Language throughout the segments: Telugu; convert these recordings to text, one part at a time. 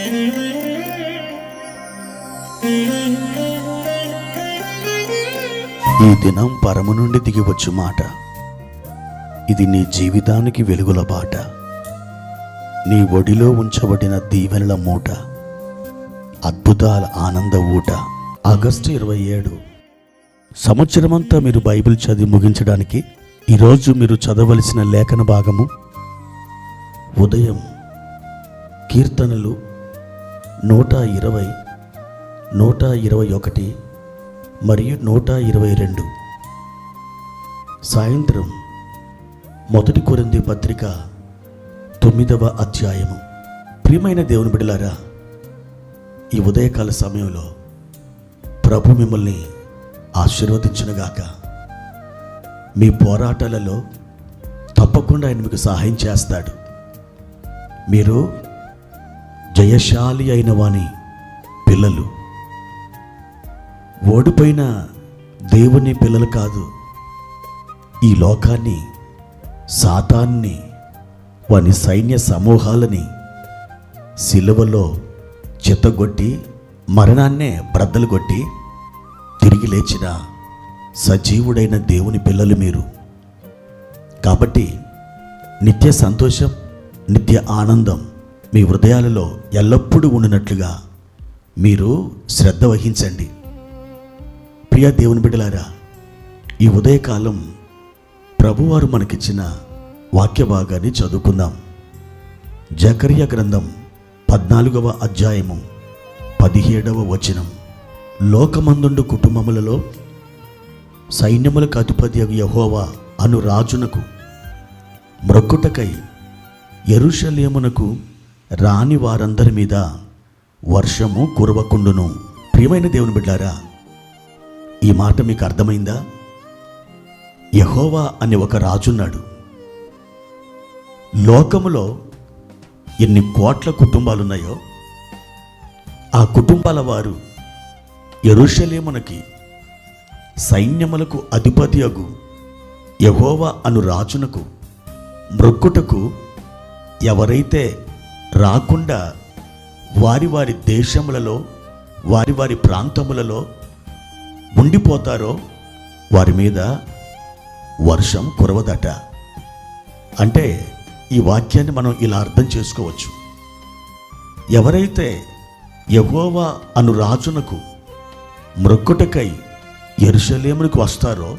ఈ దినం పరము నుండి దిగివచ్చు మాట. ఇది నీ జీవితానికి వెలుగుల బాట. నీ ఒడిలో ఉంచబడిన దీవెనల మూట, అద్భుతాల ఆనంద ఊట. ఆగస్టు 27. సంవత్సరమంతా మీరు బైబిల్ చదివి ముగించడానికి ఈరోజు మీరు చదవలసిన లేఖన భాగము ఉదయం కీర్తనలు 120, 121 మరియు 122. సాయంత్రం 1 కొరింథీ పత్రిక 9వ అధ్యాయము. ప్రియమైన దేవుని బిడ్డలారా, ఈ ఉదయకాల సమయంలో ప్రభు మిమ్మల్ని ఆశీర్వదించునుగాక. మీ పోరాటాలలో తప్పకుండా ఆయన మీకు సహాయం చేస్తాడు. మీరు జయశాలి అయిన వాని పిల్లలు. ఓడిపోయిన దేవుని పిల్లలు కాదు. ఈ లోకాన్ని, సాతాన్ని, వాని సైన్య సమూహాలని సిలువలో చెత్తగొట్టి మరణాన్నే బ్రద్దలు కొట్టి తిరిగి లేచిన సజీవుడైన దేవుని పిల్లలు మీరు. కాబట్టి నిత్య సంతోషం, నిత్య ఆనందం మీ హృదయాలలో ఎల్లప్పుడూ ఉండినట్లుగా మీరు శ్రద్ధ వహించండి. ప్రియ దేవుని బిడ్డలారా, ఈ ఉదయకాలం ప్రభువారు మనకిచ్చిన వాక్య భాగాన్ని చదువుకుందాం. జకర్యా గ్రంథం 14వ అధ్యాయము 17వ వచనం. లోకమందుండు కుటుంబములలో సైన్యములకు అధిపతి యెహోవా అను రాజునకు మ్రొక్కుటకై యెరూషలేమునకు రాని వారందరి మీద వర్షము కురవకుండును. ప్రియమైన దేవుని బిడ్డారా, ఈ మాట మీకు అర్థమైందా? యెహోవా అనే ఒక రాజున్నాడు. లోకములో ఎన్ని కోట్ల కుటుంబాలున్నాయో ఆ కుటుంబాల వారు యెరూషలేమునకి సైన్యములకు అధిపతి అగు యెహోవా అను రాజునకు మ్రొక్కుటకు ఎవరైతే రాకుండా వారి వారి దేశములలో, వారి వారి ప్రాంతములలో ఉండిపోతారో వారి మీద వర్షం కురవదట. అంటే ఈ వాక్యాన్ని మనం ఇలా అర్థం చేసుకోవచ్చు. ఎవరైతే యెహోవా అను రాజునకు మ్రొక్కుటకై యెరూషలేమునకు వస్తారో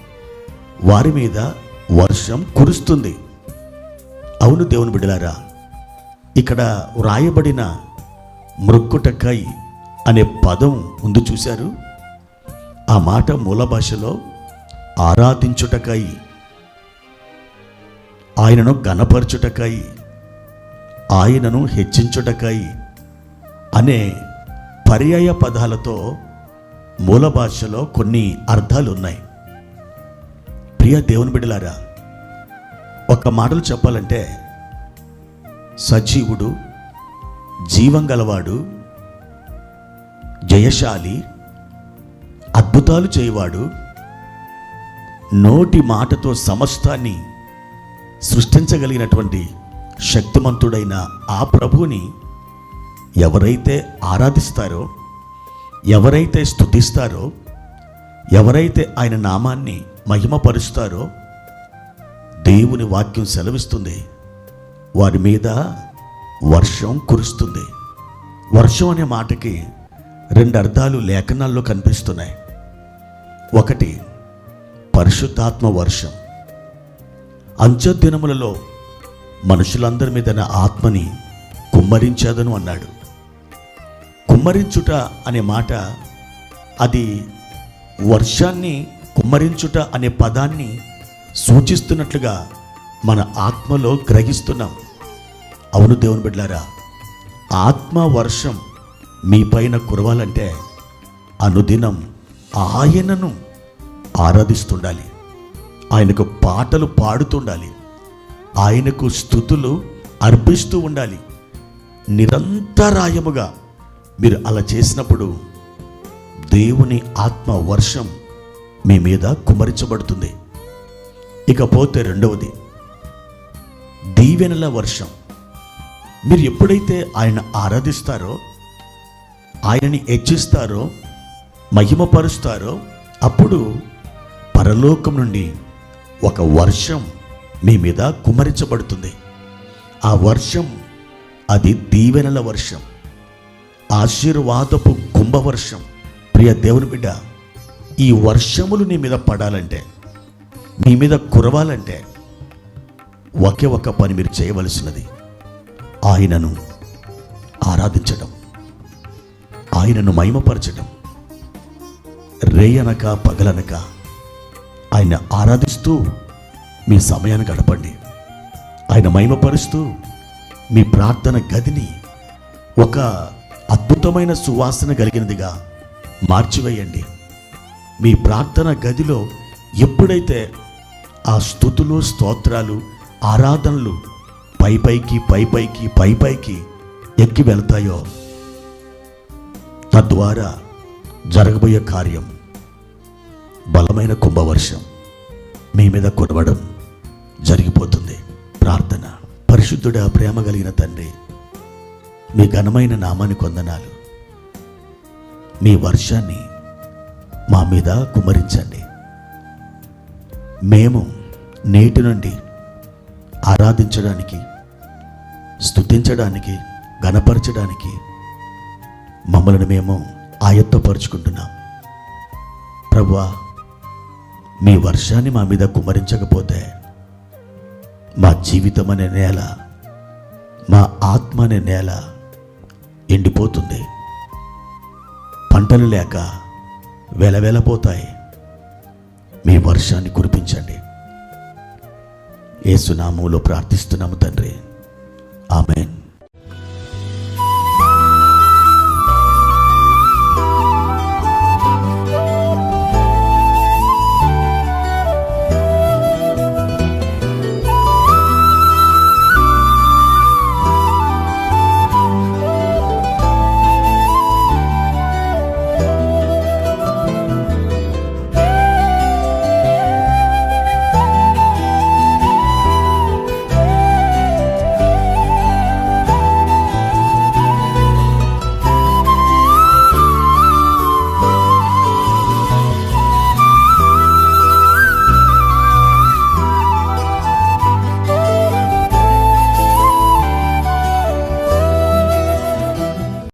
వారి మీద వర్షం కురుస్తుంది. అవును దేవుని బిడ్డలారా, ఇక్కడ వ్రాయబడిన మ్రొక్కుటకై అనే పదం ఉంది చూశారు. ఆ మాట మూల భాషలో ఆరాధించుటకై, ఆయనను ఘనపరచుటకై, ఆయనను హెచ్చించుటకై అనే పర్యాయ పదాలతో మూల భాషలో కొన్ని అర్థాలు ఉన్నాయి. ప్రియ దేవుని బిడ్డలారా, ఒక్క మాటలు చెప్పాలంటే సజీవుడు, జీవం గలవాడు, జయశాలి, అద్భుతాలు చేయవాడు, నోటి మాటతో సమస్తాన్ని సృష్టించగలిగినటువంటి శక్తిమంతుడైన ఆ ప్రభువుని ఎవరైతే ఆరాధిస్తారో, ఎవరైతే స్తుతిస్తారో, ఎవరైతే ఆయన నామాన్ని మహిమపరుస్తారో దేవుని వాక్యం సెలవిస్తుంది, వారి మీద వర్షం కురుస్తుంది. వర్షం అనే మాటకి 2 అర్థాలు లేఖనాల్లో కనిపిస్తున్నాయి. ఒకటి, పరిశుద్ధాత్మ వర్షం. అంత్యదినములలో మనుషులందరి మీద నా ఆత్మని కుమ్మరించేదను అన్నాడు. కుమ్మరించుట అనే మాట, అది వర్షాన్ని కుమ్మరించుట అనే పదాన్ని సూచిస్తున్నట్లుగా మన ఆత్మలో గ్రహిస్తున్నాం. అవును దేవుని బిడ్డలారా, ఆత్మ వర్షం మీ పైన కురవాలంటే అనుదినం ఆయనను ఆరాధిస్తుండాలి, ఆయనకు పాటలు పాడుతుండాలి, ఆయనకు స్తుతులు అర్పిస్తూ ఉండాలి. నిరంతరాయముగా మీరు అలా చేసినప్పుడు దేవుని ఆత్మ వర్షం మీ మీద కుమ్మరించబడుతుంది. ఇకపోతే రెండవది, దీవెనల వర్షం. మీరు ఎప్పుడైతే ఆయన ఆరాధిస్తారో ఆయనని హెచ్చిస్తారో, మహిమపరుస్తారో, అప్పుడు పరలోకం నుండి ఒక వర్షం మీ మీద కుమ్మరించబడుతుంది. ఆ వర్షం అది దీవెనల వర్షం, ఆశీర్వాదపు కుంభవర్షం. ప్రియ దేవుని బిడ్డ, ఈ వర్షములు నీ మీద పడాలంటే, నీ మీద కురవాలంటే ఒకే ఒక పని మీరు చేయవలసినది, ఆయనను ఆరాధించడం, ఆయనను మహిమపరచడం. రేయనక పగలనక ఆయన ఆరాధిస్తూ మీ సమయాన్ని గడపండి. ఆయన మహిమపరుస్తూ మీ ప్రార్థన గదిని ఒక అద్భుతమైన సువాసన కలిగినదిగా మార్చివేయండి. మీ ప్రార్థన గదిలో ఎప్పుడైతే ఆ స్తుతులు, స్తోత్రాలు, ఆరాధనలు పైపైకి ఎక్కి వెళ్తాయో, తద్వారా జరగబోయే కార్యం బలమైన కుంభవర్షం మీ మీద కురవడం జరిగిపోతుంది. ప్రార్థన. పరిశుద్ధుడా, ప్రేమ కలిగిన తండ్రి, మీ ఘనమైన నామానికి వందనాలు. మీ వర్షాన్ని మా మీద కుమ్మరించండి. మేము నేటి నుండి ఆరాధించడానికి, స్తుతించడానికి, ఘనపరచడానికి మమ్మల్ని మేము ఆయత్తపరుచుకుంటున్నాం. ప్రభువా, మీ వర్షాన్ని మా మీద కుమ్మరించకపోతే మా జీవితం అనే నేల, మా ఆత్మ అనే నేల ఎండిపోతుంది. పంటలు లేక వెలవెలపోతాయి. మీ వర్షాన్ని కురిపించండి. యేసు నామములో ప్రార్థిస్తున్నాము తండ్రి. ఆమేన్.